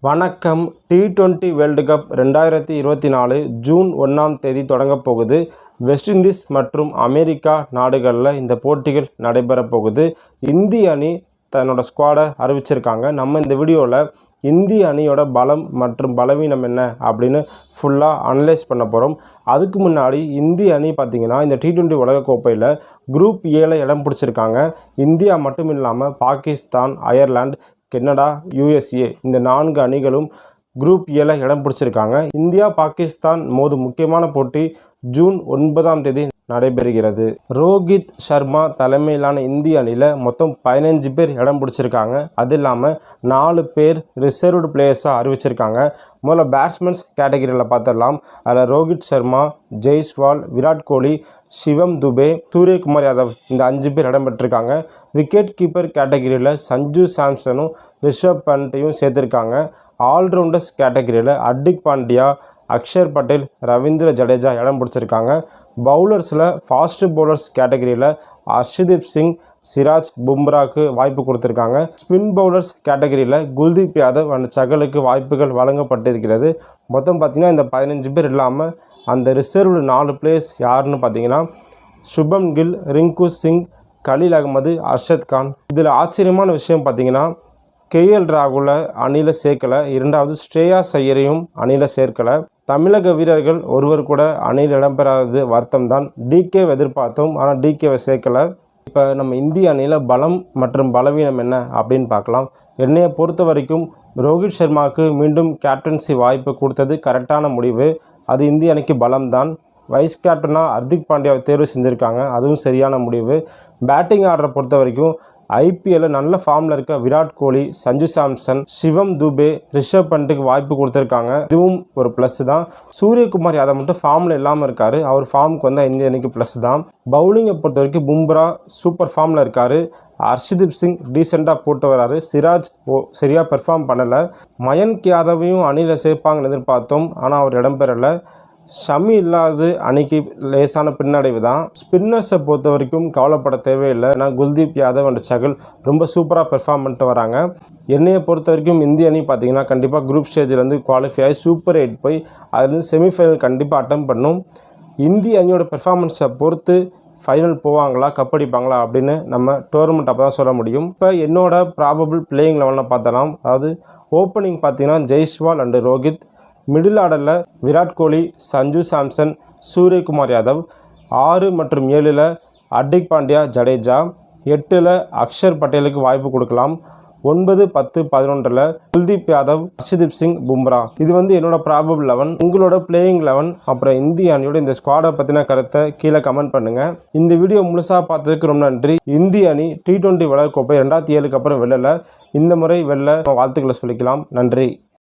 வணக்கம். T20 world cup 2024 June 1ஆம் தேதி தொடங்கப் போகுது. வெஸ்ட் இண்டீஸ் மற்றும் அமெரிக்கா நாடுகளில் இந்த போட்டிகள் நடைபெறப் போகுது. இந்திய அணி தன்னோட ஸ்குவாடை அறிவிச்சிருக்காங்க. நம்ம இந்த வீடியோவில் இந்திய அணியோட பலம் மற்றும் பலவீனம் என்ன அப்படின்னு ஃபுல்லாக அனலைஸ் பண்ண போகிறோம். அதுக்கு முன்னாடி இந்திய அணி பார்த்திங்கன்னா இந்த T20 உலகக்கோப்பையில் குரூப் ஏல இடம் பிடிச்சிருக்காங்க. இந்தியா மட்டும் இல்லாமல் பாகிஸ்தான், அயர்லாந்து, கனடா, USA இந்த 4 அணிகளும் குரூப் ஏல இடம் பிடிச்சிருக்காங்க. இந்தியா பாகிஸ்தான் மோதும் முக்கியமான போட்டி ஜூன் 9ஆம் தேதி நடைபெறுகிறது. ரோஹித் சர்மா தலைமையிலான இந்திய அணியில் மொத்தம் 15 பேர் இடம் பிடிச்சிருக்காங்க. அது இல்லாமல் 4 பேர் ரிசர்வ்டு பிளேயர்ஸாக அறிவிச்சிருக்காங்க. முதல்ல பேட்ஸ்மேன்ஸ் கேட்டகரியில் பார்த்துடலாம். அதில் ரோஹித் சர்மா, ஜெய்ஸ்வால், விராட் கோலி, சிவம் துபே, சூரியகுமார் யாதவ் இந்த 5 பேர் இடம் பெற்றிருக்காங்க. விக்கெட் கீப்பர் கேட்டகரியில் சஞ்சு சாம்சனும் ரிஷப் பண்ட்டையும் சேர்த்துருக்காங்க. ஆல்ரவுண்டர்ஸ் கேட்டகரியில் ஹர்திக் பாண்டியா, அக்ஷர் பட்டேல், ரவீந்திர ஜடேஜா இடம் பிடிச்சிருக்காங்க. பவுலர்ஸில் ஃபாஸ்ட் பவுலர்ஸ் கேட்டகரியில் அர்ஷ்தீப் சிங், சிராஜ், பும்ராக்கு வாய்ப்பு கொடுத்துருக்காங்க. ஸ்பின் பவுலர்ஸ் கேட்டகரியில் குல்தீப் யாதவ் அண்ட் சகலுக்கு வாய்ப்புகள் வழங்கப்பட்டிருக்கிறது. மொத்தம் பார்த்திங்கன்னா இந்த 15 பேர் இல்லாமல் அந்த ரிசர்வ்டு 4 பிளேயர்ஸ் யாருன்னு பார்த்தீங்கன்னா சுபம் கில், ரிங்கு சிங், கலீல் அகமது, அர்ஷத் கான். இதில் ஆச்சரியமான விஷயம் பார்த்திங்கன்னா KL ராகுலை அணியில் சேர்க்கலை. இரண்டாவது ஸ்ரேயாஸ் ஐயரையும் அணியில் சேர்க்கலை. தமிழக வீரர்கள் ஒருவர் கூட அணியில் இடம்பெறாதது வருத்தம் தான். DKவை எதிர்பார்த்தோம், ஆனால் DKவை சேர்க்கலை. இப்போ நம்ம இந்திய அணியில் பலம் மற்றும் பலவீனம் என்ன அப்படின்னு பார்க்கலாம். என்னையை பொறுத்த வரைக்கும் ரோஹித் சர்மாவுக்கு மீண்டும் கேப்டன்சி வாய்ப்பு கொடுத்தது கரெக்டான முடிவு. அது இந்திய அணிக்கு பலம்தான். வைஸ் கேப்டனாக ஹர்திக் பாண்டியாவை தேர்வு செஞ்சுருக்காங்க, அதுவும் சரியான முடிவு. பேட்டிங் ஆர்டரை பொறுத்த வரைக்கும் IPL நல்ல ஃபார்மில் இருக்க விராட் கோலி, சஞ்சு சாம்சன், சிவம் துபே, ரிஷப் பண்ட்டுக்கு வாய்ப்பு கொடுத்துருக்காங்க. இதுவும் ஒரு ப்ளஸ் தான். சூரியகுமார் யாதவ் மட்டும் ஃபார்மில் இல்லாமல் இருக்கார். அவர் ஃபார்முக்கு வந்தால் இந்திய அணிக்கு ப்ளஸ் தான். பவுலிங்கை பொறுத்த வரைக்கும் பும்ரா சூப்பர் ஃபார்மில் இருக்கார். அர்ஷ்தீப் சிங் டீசெண்டாக போட்டு வராரு. சிராஜ் சரியாக பெர்ஃபார்ம் பண்ணலை. மயன்க் யாதவையும் அணியில் சேர்ப்பாங்கன்னு எதிர்பார்த்தோம், ஆனால் அவர் இடம்பெறலை. ஷமி இல்லாது அணிக்கு லேசான பின்னடைவு தான். ஸ்பின்னர்ஸை பொறுத்த வரைக்கும் கவலைப்பட தேவையில்லை. நான் குல்தீப் யாதவ் அண்ட் சகல் ரொம்ப சூப்பராக பெர்ஃபார்ம் பண்ணிட்டு வராங்க. என்னையை பொறுத்த வரைக்கும் இந்திய அணி பார்த்திங்கன்னா கண்டிப்பாக குரூப் ஸ்டேஜிலேருந்து குவாலிஃபை ஆகி சூப்பர் 8 போய் அதுலேருந்து செமிஃபைனல் கண்டிப்பாக அட்டம் பண்ணும். இந்திய அணியோட பெர்ஃபார்மன்ஸை பொறுத்து ஃபைனல் போவாங்களா, கப்படிப்பாங்களா அப்படின்னு நம்ம டோர்னமெண்ட் அப்போ தான் சொல்ல முடியும். இப்போ என்னோட ப்ராபபிள் பிளேயிங் லெவலில் பார்த்தலாம். அதாவது ஓப்பனிங் பார்த்திங்கன்னா ஜெய்ஸ்வால் அண்டு ரோஹித், மிடில் ஆர்டரில் விராட் கோலி, சஞ்சு சாம்சன், சூரியகுமார் யாதவ், 6 மற்றும் 7ல் ஹர்திக் பாண்டியா, ஜடேஜா, 8ல் அக்ஷர் பட்டேலுக்கு வாய்ப்பு கொடுக்கலாம். 9, 10, 11ல் குல்தீப் யாதவ், அர்ஷ்தீப் சிங், பும்ரா. இது என்னோட ப்ராபபிள் 11. உங்களோட பிளேயிங் 11 அப்புறம் இந்திய அணியோட இந்த ஸ்குவாடை பற்றின கருத்தை கீழே கமெண்ட் பண்ணுங்கள். இந்த வீடியோ முழுசாக பார்த்ததுக்கு ரொம்ப நன்றி. இந்திய அணி T20 உலகக்கோப்பை 2007க்கு அப்புறம் வெல்லலை. இந்த முறை வெல்ல வாழ்த்துக்களை சொல்லிக்கலாம். நன்றி.